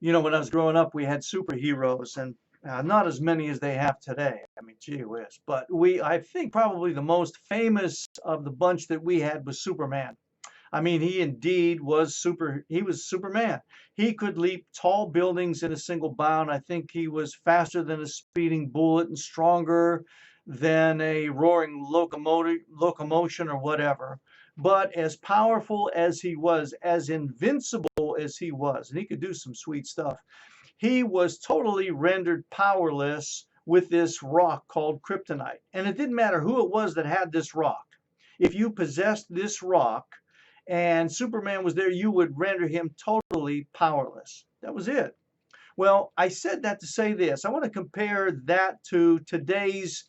When I was growing up, we had superheroes, and not as many as they have today. I mean, gee whiz. But I think probably the most famous of the bunch that we had was Superman. I mean, he indeed he was Superman. He could leap tall buildings in a single bound. I think he was faster than a speeding bullet and stronger than a roaring locomotion or whatever. But as powerful as he was, as invincible as he was, and he could do some sweet stuff, he was totally rendered powerless with this rock called kryptonite. And it didn't matter who it was that had this rock. If you possessed this rock and Superman was there, you would render him totally powerless. That was it. Well, I said that to say this. I want to compare that to today's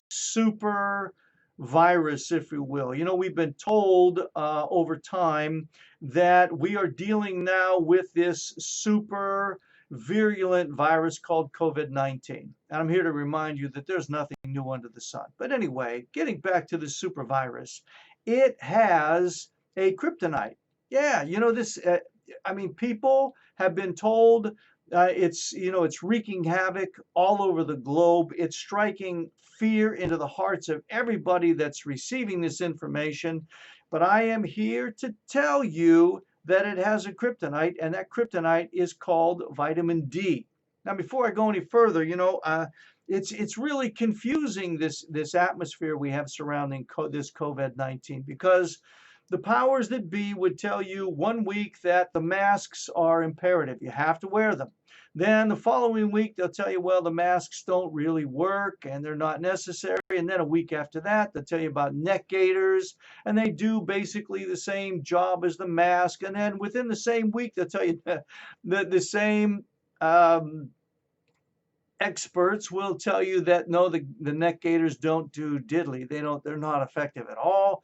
super virus, if you will. We've been told over time that we are dealing now with this super virulent virus called COVID-19. And I'm here to remind you that there's nothing new under the sun. But anyway, getting back to the super virus, it has a kryptonite. Yeah, this, I mean, people have been told it's wreaking havoc all over the globe. It's striking fear into the hearts of everybody that's receiving this information. But I am here to tell you that it has a kryptonite, and that kryptonite is called vitamin D. Now, before I go any further, it's really confusing, this atmosphere we have surrounding this COVID-19, because the powers that be would tell you one week that the masks are imperative. You have to wear them. Then the following week, they'll tell you, well, the masks don't really work and they're not necessary. And then a week after that, they'll tell you about neck gaiters, and they do basically the same job as the mask. And then within the same week, they'll tell you that the same experts will tell you that no, the neck gaiters don't do diddly. They're not effective at all.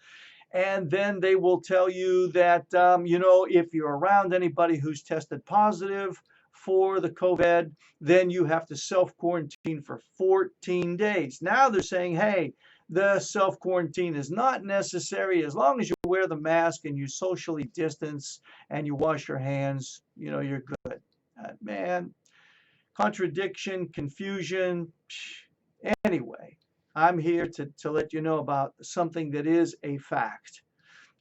And then they will tell you that, if you're around anybody who's tested positive for the COVID, then you have to self-quarantine for 14 days. Now they're saying, hey, the self-quarantine is not necessary as long as you wear the mask and you socially distance and you wash your hands, you're good. Man, contradiction, confusion. Anyway, I'm here to let you know about something that is a fact.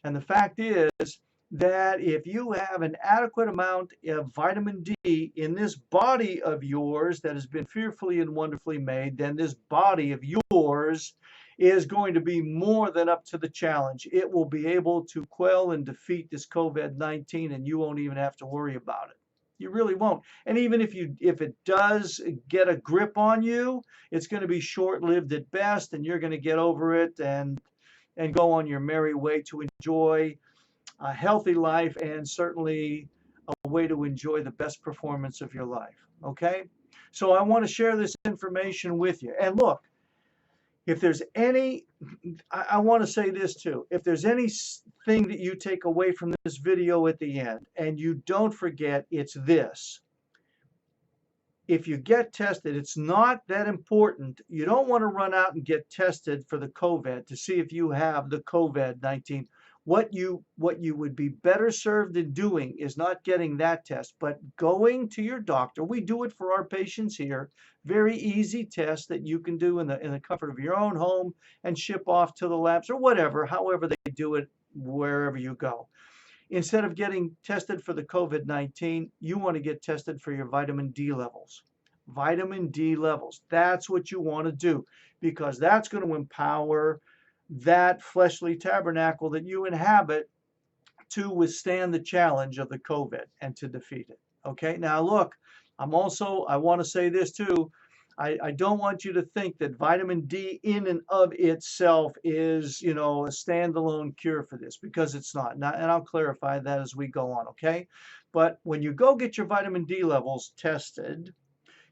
And the fact is that if you have an adequate amount of vitamin D in this body of yours that has been fearfully and wonderfully made, then this body of yours is going to be more than up to the challenge. It will be able to quell and defeat this COVID-19, and you won't even have to worry about it. You really won't. And even if it does get a grip on you, it's going to be short-lived at best, and you're going to get over it and go on your merry way to enjoy a healthy life, and certainly a way to enjoy the best performance of your life. Okay? So I want to share this information with you. And look, if there's I want to say this too. If there's anything that you take away from this video at the end, and you don't forget, it's this. If you get tested, it's not that important. You don't want to run out and get tested for the COVID to see if you have the COVID-19. What you would be better served in doing is not getting that test, but going to your doctor. We do it for our patients here. Very easy test that you can do in the comfort of your own home and ship off to the labs or whatever, however they do it wherever you go. Instead of getting tested for the COVID-19, you want to get tested for your vitamin D levels. Vitamin D levels. That's what you want to do, because that's going to empower that fleshly tabernacle that you inhabit to withstand the challenge of the COVID and to defeat it. Okay, now look, I want to say this too. I don't want you to think that vitamin D in and of itself is, a standalone cure for this, because it's not. And I'll clarify that as we go on, okay? But when you go get your vitamin D levels tested,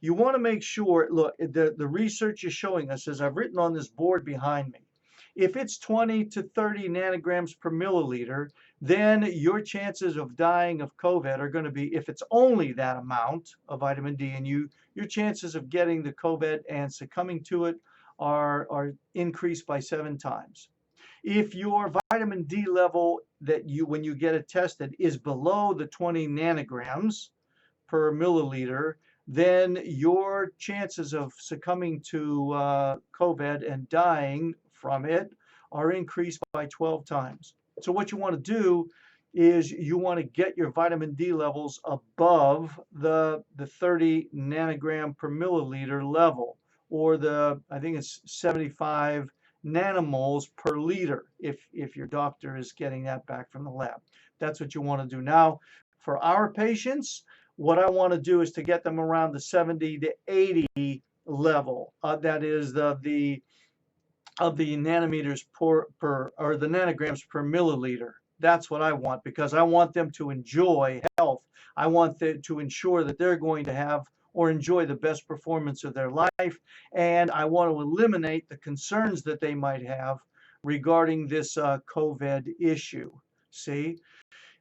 you want to make sure, look, the research is showing us, as I've written on this board behind me, if it's 20 to 30 nanograms per milliliter, then your chances of dying of COVID are going to be, if it's only that amount of vitamin D in you, your chances of getting the COVID and succumbing to it are increased by 7 times. If your vitamin D level when you get it tested is below the 20 nanograms per milliliter, then your chances of succumbing to COVID and dying from it are increased by 12 times. So what you want to do is you want to get your vitamin D levels above the 30 nanogram per milliliter level, or I think it's 75 nanomoles per liter if your doctor is getting that back from the lab. That's what you want to do. Now, for our patients, what I want to do is to get them around the 70 to 80 level. That is the nanometers per or the nanograms per milliliter. That's what I want, because I want them to enjoy health. I want to ensure that they're going to have or enjoy the best performance of their life, and I want to eliminate the concerns that they might have regarding this COVID issue. See?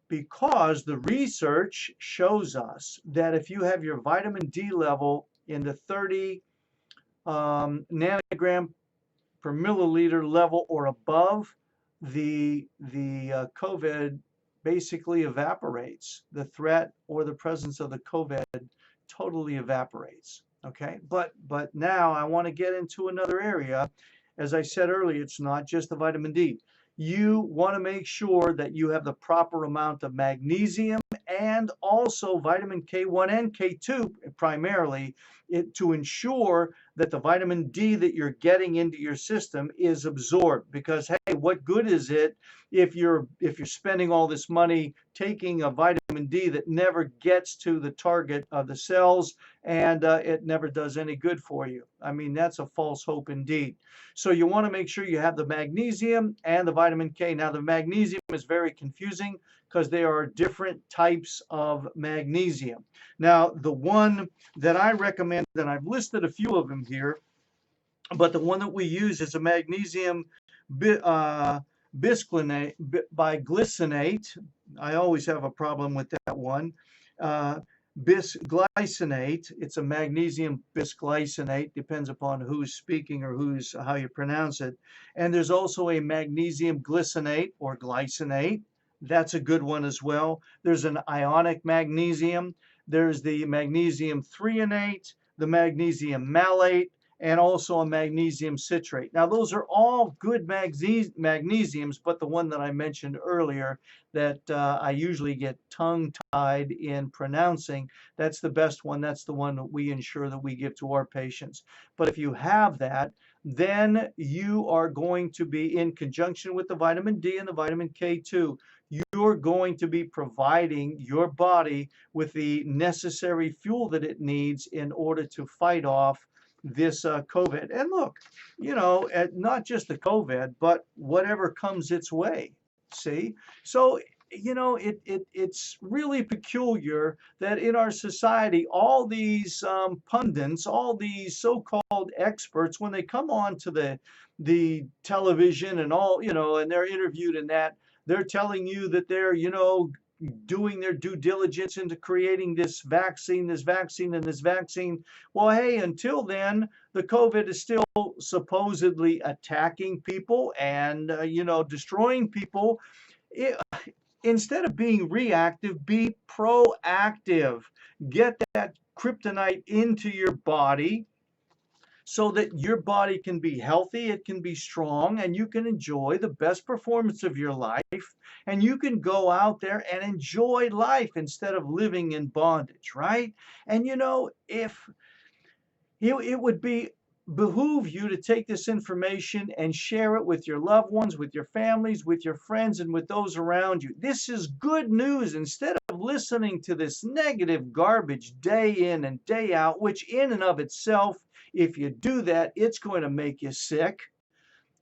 Because the research shows us that if you have your vitamin D level in the 30 nanogram per milliliter level or above, the COVID basically evaporates. The threat or the presence of the COVID totally evaporates. Okay, but now I want to get into another area. As I said earlier, it's not just the vitamin D. You want to make sure that you have the proper amount of magnesium and also vitamin K1 and K2 primarily, to ensure that the vitamin D that you're getting into your system is absorbed. Because hey, what good is it if you're spending all this money taking a vitamin D that never gets to the target of the cells, and it never does any good for you? I mean, that's a false hope indeed. So you want to make sure you have the magnesium and the vitamin K. Now, the magnesium is very confusing because there are different types of magnesium. Now, the one that I recommend, and I've listed a few of them here, but the one that we use is a magnesium bisglycinate. I always have a problem with that one. Bisglycinate. It's a magnesium bisglycinate. Depends upon who's speaking or how you pronounce it. And there's also a magnesium glycinate or glycinate. That's a good one as well. There's an ionic magnesium. There's the magnesium threonate, the magnesium malate, and also a magnesium citrate. Now, those are all good magnesiums, but the one that I mentioned earlier that I usually get tongue-tied in pronouncing, that's the best one. That's the one that we ensure that we give to our patients. But if you have that, then you are going to be, in conjunction with the vitamin D and the vitamin K2, you're going to be providing your body with the necessary fuel that it needs in order to fight off this COVID. And look, you know, not just the COVID, but whatever comes its way. See? So, you know, it's really peculiar that in our society, all these pundits, all these so-called experts, when they come on to the television and all, you know, and they're interviewed in that, they're telling you that they're, you know, doing their due diligence into creating this vaccine, and this vaccine. Well, hey, until then, the COVID is still supposedly attacking people and, you know, destroying people. Instead of being reactive, be proactive. Get that kryptonite into your body so that your body can be healthy, it can be strong, and you can enjoy the best performance of your life, and you can go out there and enjoy life instead of living in bondage, right? And you know, if it would behoove you to take this information and share it with your loved ones, with your families, with your friends, and with those around you. This is good news. Instead of listening to this negative garbage day in and day out, which in and of itself, if you do that, it's going to make you sick.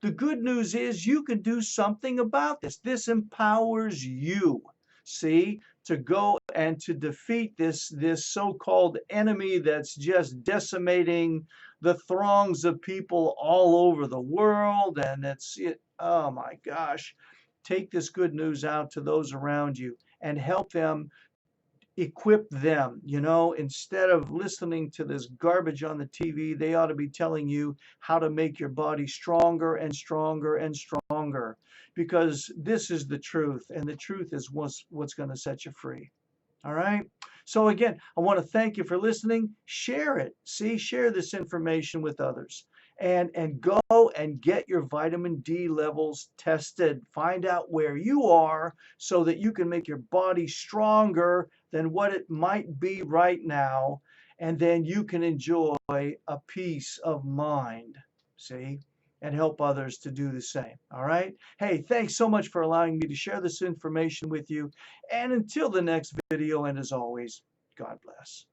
The good news is you can do something about this. This empowers you, see, to go and to defeat this so-called enemy that's just decimating the throngs of people all over the world. And oh my gosh, take this good news out to those around you and help them, equip them. You know, instead of listening to this garbage on the TV, they ought to be telling you how to make your body stronger and stronger and stronger, because this is the truth, and the truth is what's going to set you free. All right. So again, I want to thank you for listening. Share it. See, share this information with others. And go and get your vitamin D levels tested. Find out where you are so that you can make your body stronger than what it might be right now. And then you can enjoy a peace of mind. See? And help others to do the same. All right? Hey, thanks so much for allowing me to share this information with you. And until the next video, and as always, God bless.